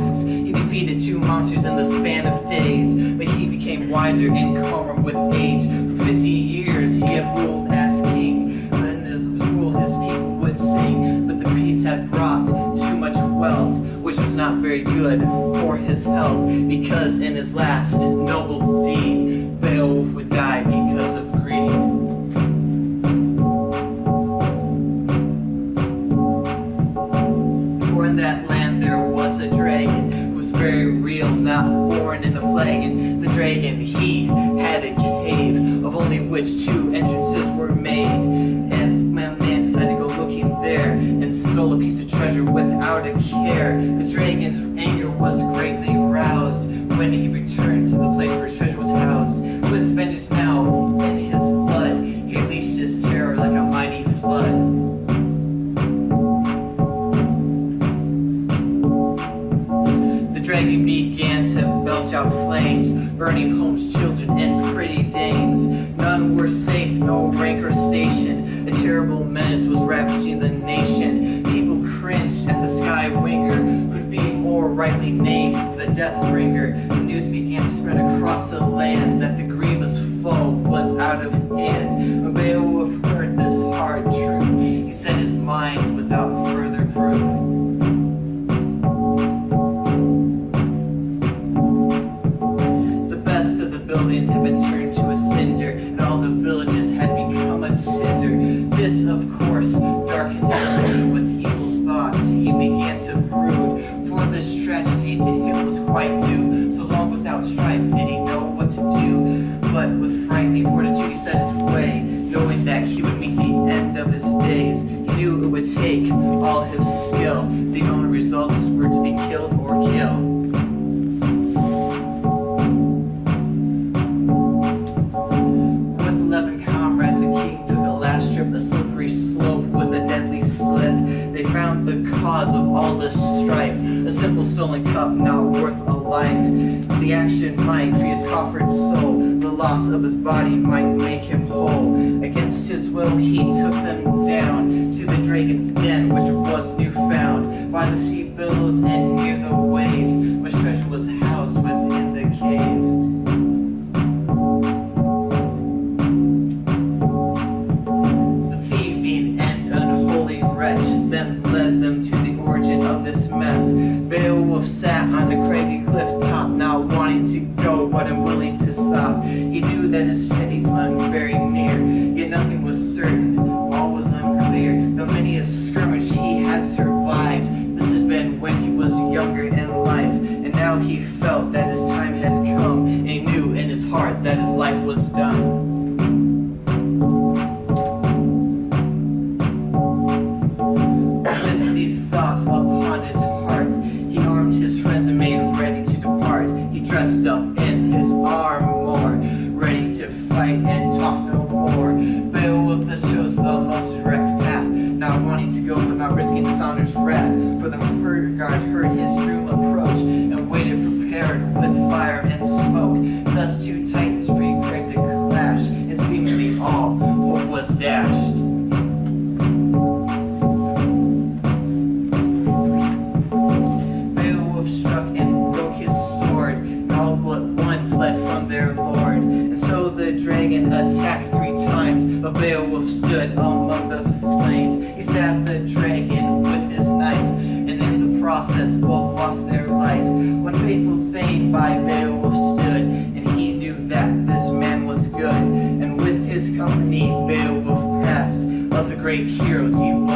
tasks. He defeated 2 monsters in the span of days, but he became wiser and calmer with age. For 50 years he had ruled as king, and in his rule his people would sing. But the peace had brought too much wealth, which was not very good for his health, because in his last noble deed, Beowulf would die because of greed. For in that land there was a dragon who was very real, not born in a flagon. The dragon, he had a cave, of only which 2 entrances were made. And my man decided to go looking there, and stole a piece of treasure without a care. The dragon's anger was greatly roused when he returned to the place where his treasure was housed. With vengeance now in his blood, he unleashed his terror like a mighty flood. The dragon began to belch out flames, burning homes, children, and pretty dames. None were safe, no rank or station. A terrible menace was ravaging the nation. People cringed at the Skywinger, who'd be more rightly named the Deathbringer. The news began to spread across the land that the grievous foe was out of hand. When Beowulf heard this hard truth, he set his mind without further proof. Buildings had been turned to a cinder, and all the villages had become a cinder. This, of course, darkened his mood with evil thoughts. He began to brood, for this tragedy to him was quite new. So long without strife did he know what to do, but with frightening fortitude he set his way, knowing that he would meet the end of his days. He knew it would take all his skill. The only results were to be killed or kill. A slippery slope with a deadly slip. They found the cause of all this strife, a simple stolen cup not worth a life. The action might free his coffered soul, the loss of his body might make him whole. Against his will he took them down to the dragon's den, which was newfound by the sea billows and near the waves, much treasure was housed within the cave. Then led them to the origin of this mess. Beowulf sat on the craggy cliff top, not wanting to go but unwilling to stop. He knew that his fate hung very near, yet nothing was certain, all was unclear. Though many a skirmish he had survived, this has been when he was younger in life, and now he felt that his time had come, and he knew in his heart that his life was done. Thoughts upon his heart, he armed his friends and made ready to depart. He dressed up in his armor, ready to fight and talk no more. Beowulf thus chose the most direct path, not wanting to go but not risking dishonor's wrath. For the herd guard heard his doom approach, and waited prepared with fire and smoke. Thus 2 titans prepared to clash, and seemingly all hope was dashed. From their lord, and so the dragon attacked 3 times, but Beowulf stood among the flames. He stabbed the dragon with his knife, and in the process both lost their life. One faithful thane by Beowulf stood, and he knew that this man was good, and with his company Beowulf passed. Of the great heroes he was